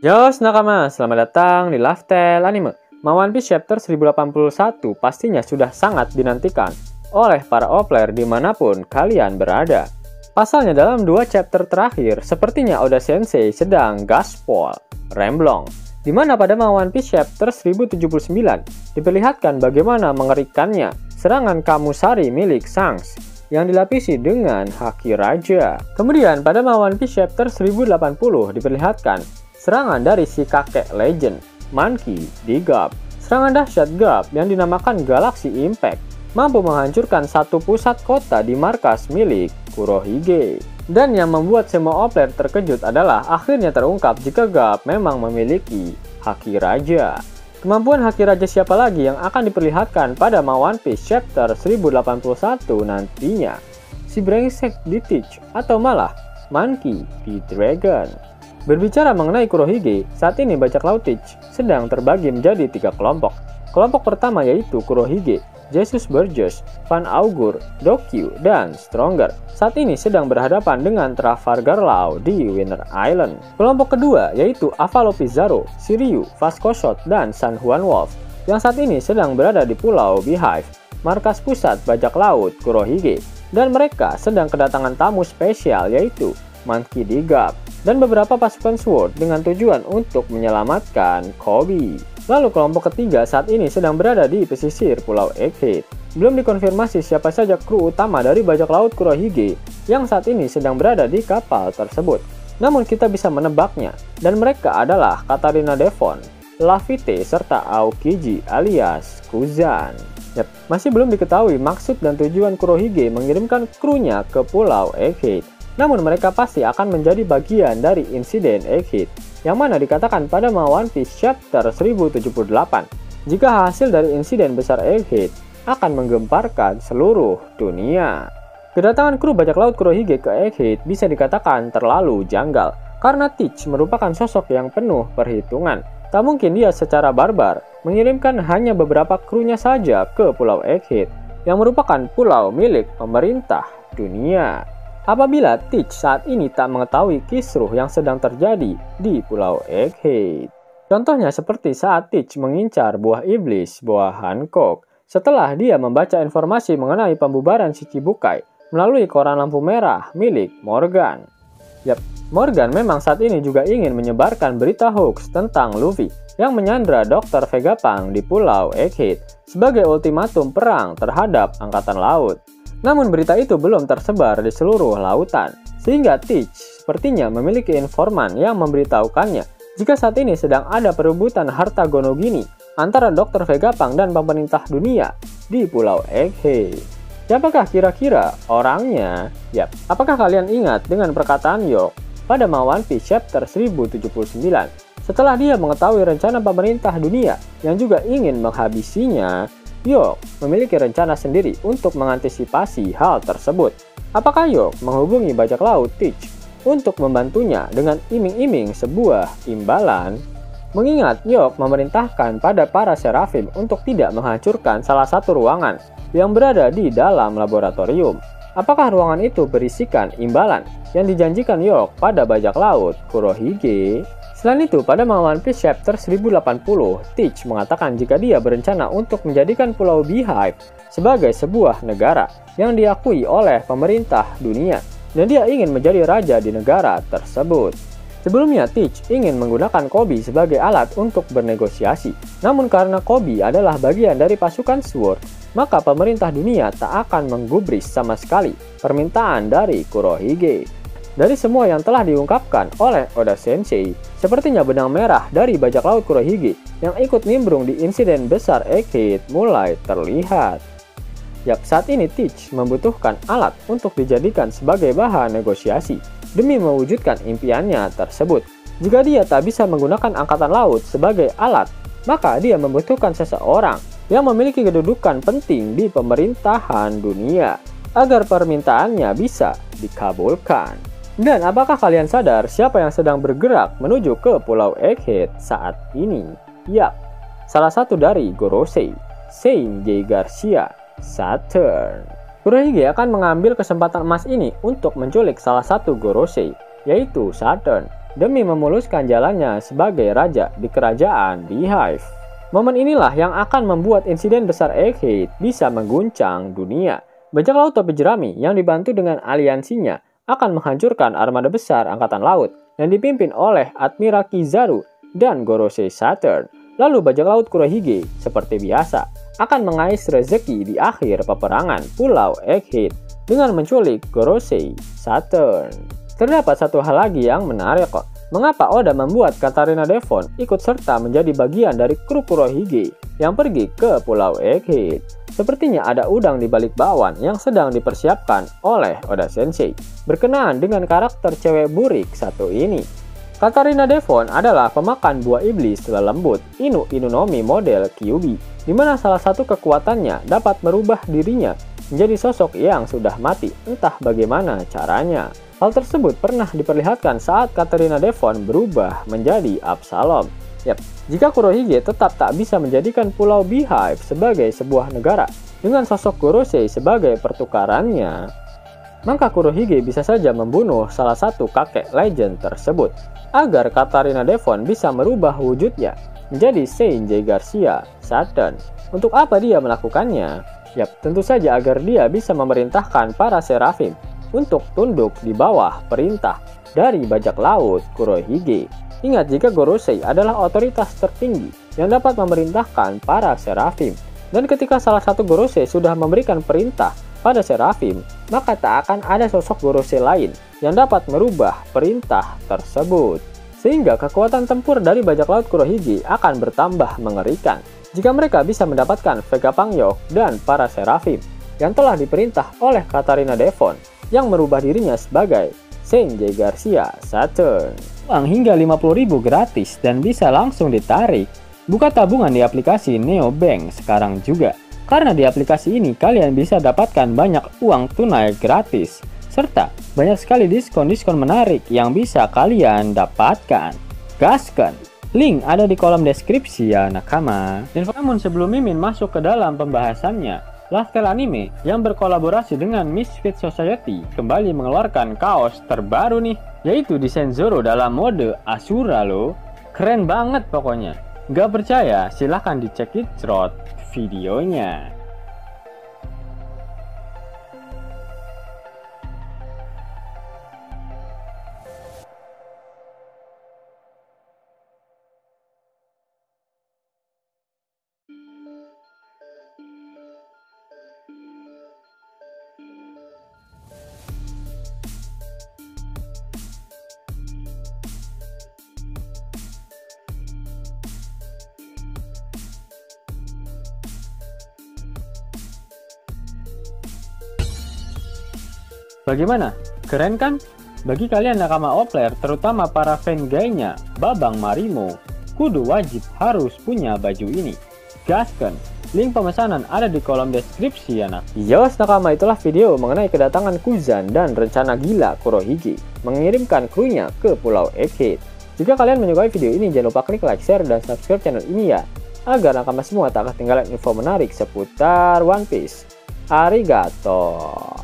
Yos nakama, selamat datang di Lifestyle Anime. One Piece Chapter 1081 pastinya sudah sangat dinantikan oleh para player dimanapun kalian berada. Pasalnya dalam dua chapter terakhir, sepertinya Oda Sensei sedang gaspol, remblong. Dimana pada One Piece Chapter 1079 diperlihatkan bagaimana mengerikannya serangan Kamusari milik Shanks yang dilapisi dengan haki raja. Kemudian pada One Piece Chapter 1080 diperlihatkan serangan dari si kakek legend, Monkey D. Garp. Serangan dahsyat Garp yang dinamakan Galaxy Impact mampu menghancurkan satu pusat kota di markas milik Kurohige. Dan yang membuat semua player terkejut adalah akhirnya terungkap jika Garp memang memiliki haki raja. Kemampuan haki raja siapa lagi yang akan diperlihatkan pada One Piece Chapter 1081 nantinya? Si brengsek di Teach atau malah Monkey D. Dragon? Berbicara mengenai Kurohige, saat ini bajak laut Teach sedang terbagi menjadi 3 kelompok. Kelompok pertama yaitu Kurohige, Jesus Burgess, Van Augur, Dokyu, dan Stronger. Saat ini sedang berhadapan dengan Trafalgar Law di Winter Island. Kelompok kedua yaitu Avalo Pizarro, Shiryu, Vasco Shot, dan San Juan Wolf yang saat ini sedang berada di Pulau Beehive, markas pusat bajak laut Kurohige. Dan mereka sedang kedatangan tamu spesial yaitu Monkey D. Garp dan beberapa pasukan SWORD dengan tujuan untuk menyelamatkan Koby. Lalu kelompok ketiga saat ini sedang berada di pesisir Pulau Egghead. Belum dikonfirmasi siapa saja kru utama dari bajak laut Kurohige yang saat ini sedang berada di kapal tersebut. Namun kita bisa menebaknya, dan mereka adalah Katarina Devon, Laffy, serta Aokiji alias Kuzan. Yap, masih belum diketahui maksud dan tujuan Kurohige mengirimkan krunya ke Pulau Egghead. Namun mereka pasti akan menjadi bagian dari insiden Egghead, yang mana dikatakan pada One Piece Chapter 1078, jika hasil dari insiden besar Egghead akan menggemparkan seluruh dunia. Kedatangan kru bajak laut Kurohige ke Egghead bisa dikatakan terlalu janggal, karena Teach merupakan sosok yang penuh perhitungan. Tak mungkin dia secara barbar mengirimkan hanya beberapa krunya saja ke Pulau Egghead, yang merupakan pulau milik pemerintah dunia. Apabila Teach saat ini tak mengetahui kisruh yang sedang terjadi di Pulau Egghead. Contohnya seperti saat Teach mengincar buah iblis, buah Hancock, setelah dia membaca informasi mengenai pembubaran Shichibukai melalui koran lampu merah milik Morgan. Yap, Morgan memang saat ini juga ingin menyebarkan berita hoax tentang Luffy yang menyandra Dr. Vegapunk di Pulau Egghead sebagai ultimatum perang terhadap Angkatan Laut. Namun berita itu belum tersebar di seluruh lautan, sehingga Teach sepertinya memiliki informan yang memberitahukannya jika saat ini sedang ada perebutan harta Gonogini antara Dr. Vegapunk dan pemerintah dunia di Pulau Egghead. Siapakah kira-kira orangnya? Yap, apakah kalian ingat dengan perkataan York pada One Piece Chapter 1079 setelah dia mengetahui rencana pemerintah dunia yang juga ingin menghabisinya? York memiliki rencana sendiri untuk mengantisipasi hal tersebut. Apakah York menghubungi bajak laut Teach untuk membantunya dengan iming-iming sebuah imbalan? Mengingat York memerintahkan pada para Seraphim untuk tidak menghancurkan salah satu ruangan yang berada di dalam laboratorium. Apakah ruangan itu berisikan imbalan yang dijanjikan York pada bajak laut Kurohige? Selain itu, pada One Piece Chapter 1080, Teach mengatakan jika dia berencana untuk menjadikan Pulau Beehive sebagai sebuah negara yang diakui oleh pemerintah dunia, dan dia ingin menjadi raja di negara tersebut. Sebelumnya, Teach ingin menggunakan Koby sebagai alat untuk bernegosiasi, namun karena Koby adalah bagian dari pasukan SWORD, maka pemerintah dunia tak akan menggubris sama sekali permintaan dari Kurohige. Dari semua yang telah diungkapkan oleh Oda Sensei, sepertinya benang merah dari bajak laut Kurohige yang ikut nimbrung di insiden besar Egghead mulai terlihat. Yap, saat ini Teach membutuhkan alat untuk dijadikan sebagai bahan negosiasi demi mewujudkan impiannya tersebut. Jika dia tak bisa menggunakan angkatan laut sebagai alat, maka dia membutuhkan seseorang yang memiliki kedudukan penting di pemerintahan dunia agar permintaannya bisa dikabulkan. Dan apakah kalian sadar siapa yang sedang bergerak menuju ke Pulau Egghead saat ini? Yap, salah satu dari Gorosei, Saint J. Garcia, Saturn. Kurohige akan mengambil kesempatan emas ini untuk menculik salah satu Gorosei, yaitu Saturn, demi memuluskan jalannya sebagai raja di kerajaan Beehive. Momen inilah yang akan membuat insiden besar Egghead bisa mengguncang dunia. Bajak laut topi jerami yang dibantu dengan aliansinya akan menghancurkan armada besar angkatan laut yang dipimpin oleh Admiral Kizaru dan Gorosei Saturn. Lalu bajak laut Kurohige seperti biasa akan mengais rezeki di akhir peperangan Pulau Egghead dengan menculik Gorosei Saturn. Terdapat satu hal lagi yang menarik kok. Mengapa Oda membuat Katarina Devon ikut serta menjadi bagian dari kru Kurohige yang pergi ke Pulau Egghead? Sepertinya ada udang di balik bakwan yang sedang dipersiapkan oleh Oda Sensei berkenaan dengan karakter cewek burik satu ini. Katarina Devon adalah pemakan buah iblis lelembut Inu Inunomi model Kyuubi, di mana salah satu kekuatannya dapat merubah dirinya menjadi sosok yang sudah mati, entah bagaimana caranya. Hal tersebut pernah diperlihatkan saat Katarina Devon berubah menjadi Absalom. Jika Kurohige tetap tak bisa menjadikan Pulau Beehive sebagai sebuah negara dengan sosok Gorosei sebagai pertukarannya, maka Kurohige bisa saja membunuh salah satu kakek legend tersebut agar Katarina Devon bisa merubah wujudnya menjadi Saint J. Garcia Saturn. Untuk apa dia melakukannya? Tentu saja agar dia bisa memerintahkan para Seraphim untuk tunduk di bawah perintah dari bajak laut Kurohige. Ingat, jika Gorosei adalah otoritas tertinggi yang dapat memerintahkan para Seraphim, dan ketika salah satu Gorosei sudah memberikan perintah pada Seraphim, maka tak akan ada sosok Gorosei lain yang dapat merubah perintah tersebut. Sehingga kekuatan tempur dari bajak laut Kurohige akan bertambah mengerikan jika mereka bisa mendapatkan Vegapunk Yogg dan para Seraphim yang telah diperintah oleh Katarina Devon yang merubah dirinya sebagai Saint J. Garcia Saturn. Uang hingga 50.000 gratis dan bisa langsung ditarik. Buka tabungan di aplikasi Neobank sekarang juga. Karena di aplikasi ini kalian bisa dapatkan banyak uang tunai gratis. Serta banyak sekali diskon-diskon menarik yang bisa kalian dapatkan. Gaskan! Link ada di kolom deskripsi ya nakama. Dan namun sebelum Mimin masuk ke dalam pembahasannya, Lifestyle Anime yang berkolaborasi dengan Misfit Society kembali mengeluarkan kaos terbaru nih, yaitu desain Zoro dalam mode Asura loh. Keren banget pokoknya. Gak percaya? Silahkan dicek di thread videonya. Bagaimana? Keren kan? Bagi kalian nakama Opler, terutama para fan gaynya Babang Marimo, kudu wajib harus punya baju ini. Gaskan! Link pemesanan ada di kolom deskripsi ya nak. Yos nakama, itulah video mengenai kedatangan Kuzan dan rencana gila Kurohige mengirimkan krunya ke Pulau Egghead. Jika kalian menyukai video ini, jangan lupa klik like, share, dan subscribe channel ini ya, agar nakama semua tak ketinggalan info menarik seputar One Piece. Arigato!